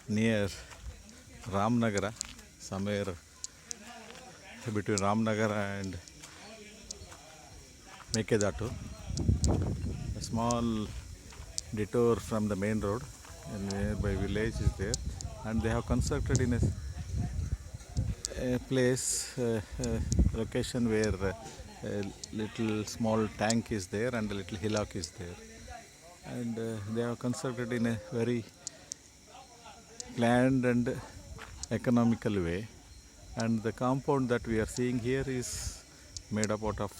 near Ramnagara, somewhere between Ramnagara and Mekedatu. A small detour from the main road, a nearby village is there, and they have constructed in a place, location where a little small tank is there and a little hillock is there, and they have constructed in a very planned and economical way. And the compound that we are seeing here is made up out of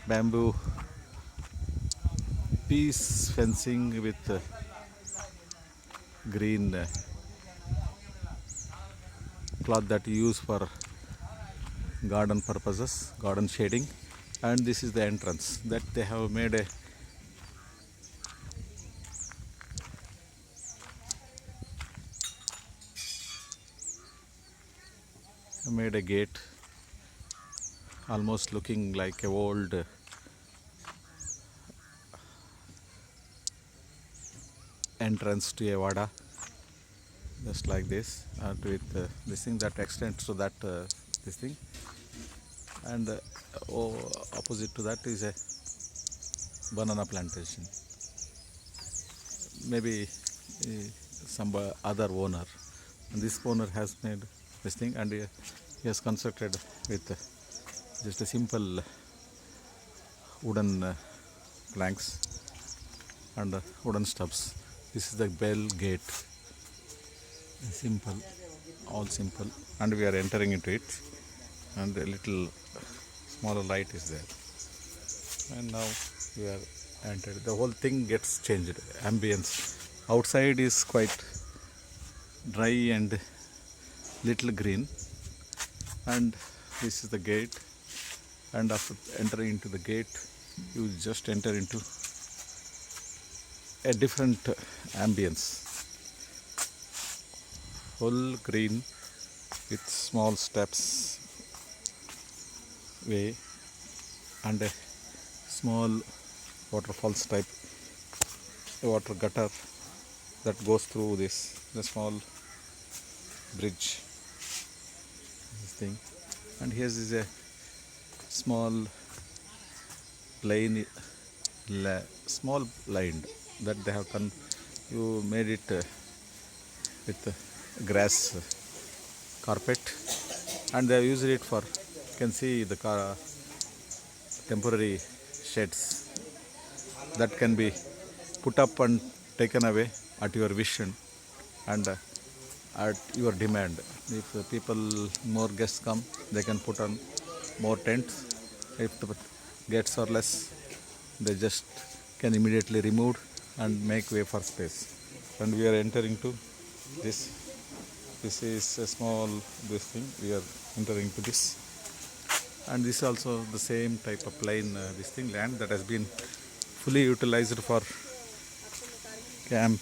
bamboo piece fencing with green cloth that you use for garden purposes, garden shading. And this is the entrance that they have made a gate, almost looking like a old entrance to a vada, just like this, with this thing that extends to that this thing. And opposite to that is a banana plantation, maybe some other owner. And this owner has made this thing, and he has constructed with just a simple wooden planks and wooden stubs. This is the bell gate, simple, all simple, and we are entering into it, and a little smaller light is there. And now we are entered. The whole thing gets changed. Ambience outside is quite dry and little green, and this is the gate. And after entering into the gate, you just enter into a different ambience. Full green with small steps way and a small waterfalls type water gutter that goes through this, the small bridge, this thing. And here is a small plain, small land that they have done. You made it with grass carpet, and they have used it for, you can see the temporary sheds that can be put up and taken away at your vision and at your demand. If people, more guests come, they can put on more tents. If the guests are less, they just can immediately remove and make way for space. And we are entering to this. This is a small this thing. We are entering to this, and this is also the same type of plain this thing land that has been fully utilized for camp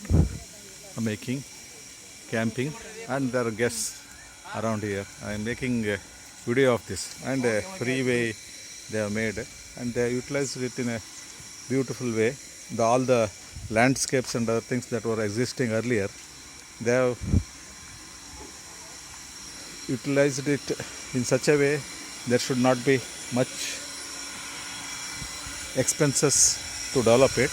making, camping, and there are guests around here. I am making a video of this, and a freeway they have made, and they have utilized it in a beautiful way. All the landscapes and other things that were existing earlier, they have utilized it in such a way there should not be much expenses to develop it.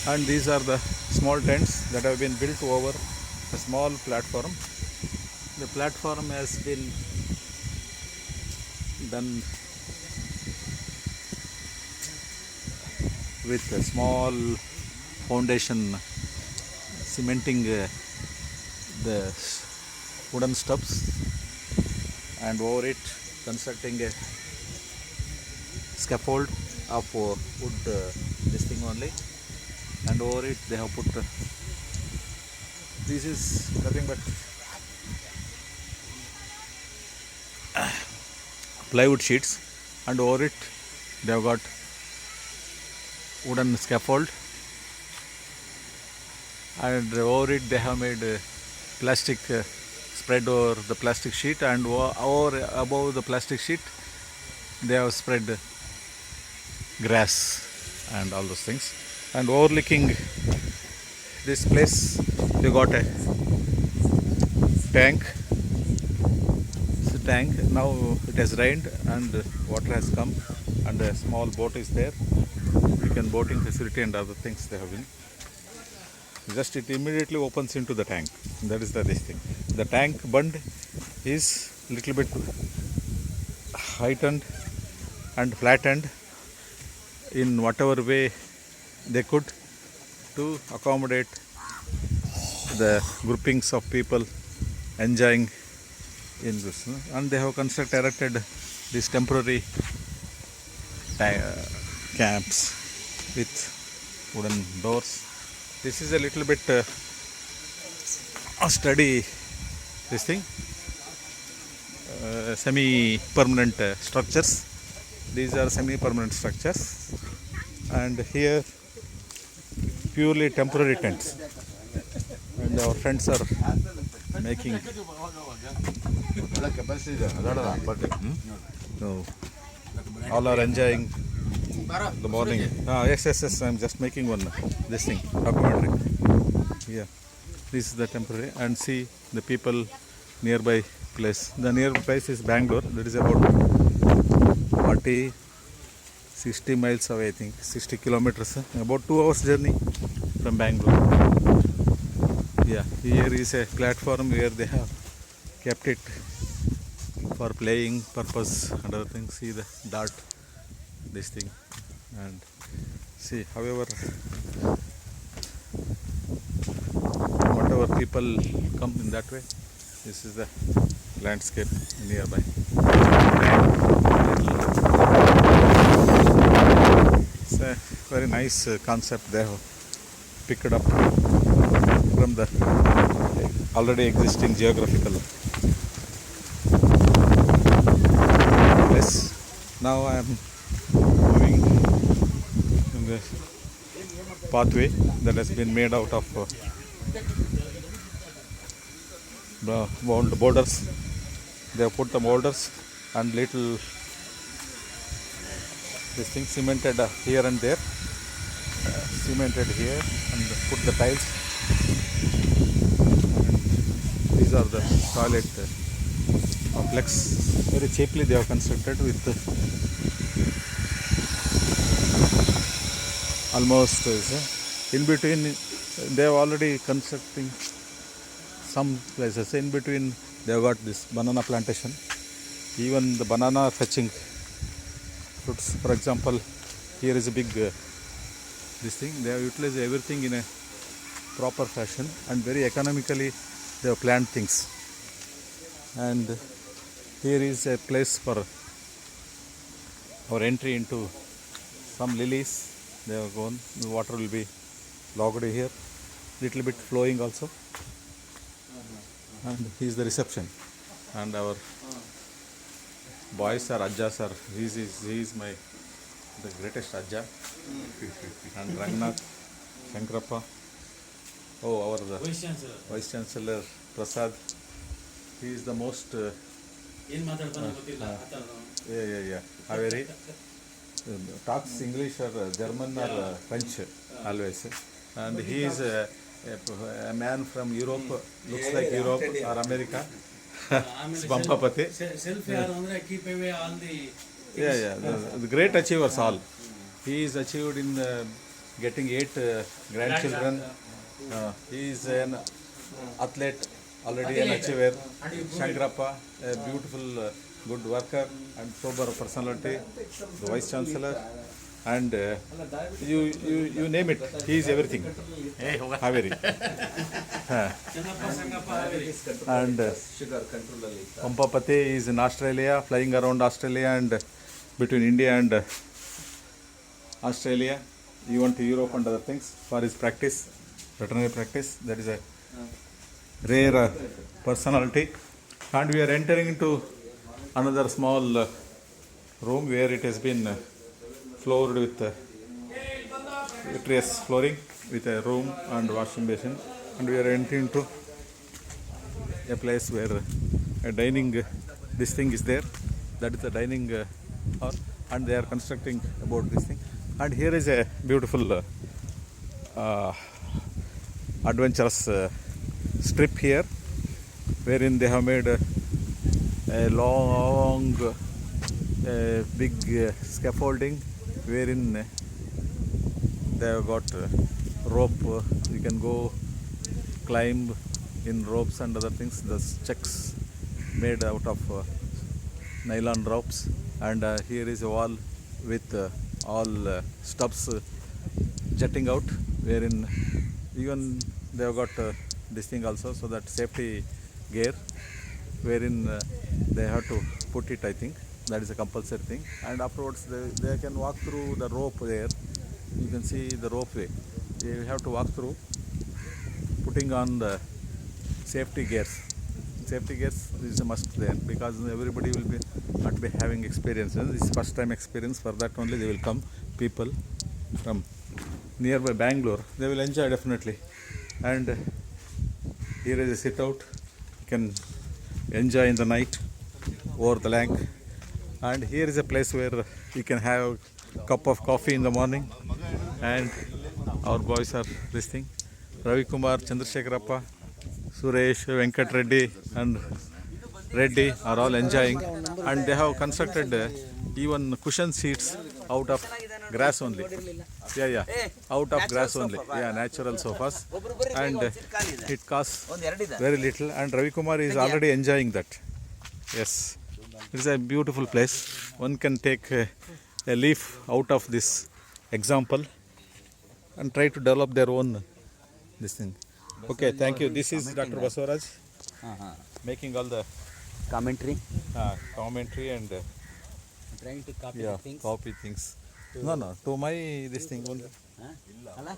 And these are the small tents that have been built over a small platform. The platform has been done with a small foundation, cementing the wooden stubs, and over it constructing a scaffold of wood, this thing only, and over it they have put this is nothing but plywood sheets, and over it they have got wooden scaffold, and over it they have made plastic spread over the plastic sheet, and over above the plastic sheet they have spread grass and all those things. And overlooking this place we got a tank. It's a tank. Now it has rained and water has come, and a small boat is there. We can boating facility and other things they have been. Just it immediately opens into the tank. That is this thing. The tank bund is little bit heightened and flattened in whatever way they could to accommodate the groupings of people enjoying in this. And they have erected these temporary camps with wooden doors. This is a little bit study this thing, semi-permanent structures. These are semi-permanent structures, and here purely temporary tents. And our friends are making. So all are enjoying the morning. Yes. I'm just making one this thing documentary. Yeah, this is the temporary, and see the people nearby place. The nearby place is Bangalore. That is about 60 miles away, I think, 60 kilometers. About 2 hours journey from Bangalore. Yeah, here is a platform where they have kept it for playing purpose and other things. See the dart, this thing, and see, however, whatever people come in that way, this is the landscape nearby. It's a very nice concept they have picked up from the already existing geographical place. Now I am moving in the pathway that has been made out of boulders. They have put the boulders and little this thing cemented here and there, cemented here, and put the tiles. And these are the toilet complex. Very cheaply they have constructed with almost in between. They have already constructing some places. In between they have got this banana plantation. Even the banana fetching fruits. For example, here is a big this thing. They have utilized everything in a proper fashion and very economically they have planned things. And here is a place for our entry into some lilies. They have gone. The water will be logged here, little bit flowing also. And he is the reception, and our boys are Ajjas are. He is the greatest Ajja. And Rangnath, Shankarappa. Oh, our Vice Chancellor Prasad. He is the most. Yeah. Haveri talks English or German or French always. And he is a man from Europe, looks like Europe or America. Bampapati. Keep away all the. Yeah. The great achievers all. He is achieved in getting 8 grandchildren. He is an athlete, already an achiever. Shankarappa, a beautiful, good worker and sober personality. The Vice Chancellor. And you name it, he is everything. Haveri. And Pampapati is in Australia, flying around Australia and between India and Australia, even to Europe and other things for his practice, veterinary practice. That is a rare personality. And we are entering into another small room where it has been floored with vitreous flooring with a room and washing basin, and we are entering into a place where a dining this thing is there. That is the dining hall, and they are constructing about this thing. And here is a beautiful adventurous strip here, wherein they have made a long, big scaffolding, wherein they have got rope. You can go climb in ropes and other things. The checks made out of nylon ropes, and here is a wall with all stubs jutting out, wherein even they have got this thing also, so that safety gear, wherein they have to put it. I think that is a compulsory thing, and afterwards they can walk through the rope there. You can see the rope way. You have to walk through, putting on the safety gears. Safety gears is a must there, because everybody will be not be having experience. This is first time experience. For that only they will come. People from nearby Bangalore, they will enjoy definitely. And here is a sit out. You can enjoy in the night over the lake. And here is a place where you can have a cup of coffee in the morning. And our boys are this thing. Ravi Kumar, Chandrasekharappa, Suresh, Venkat Reddy and Reddy are all enjoying, and they have constructed even cushion seats out of grass only. Out of grass only. Natural sofas, and it costs very little, and Ravi Kumar is already enjoying that. Yes, it is a beautiful place. One can take a leaf out of this example and try to develop their own this thing. Okay, thank you. This is Dr. Basavaraj making all the commentary. Commentary and Trying to copy things. copy things. No, to my this thing only. Huh?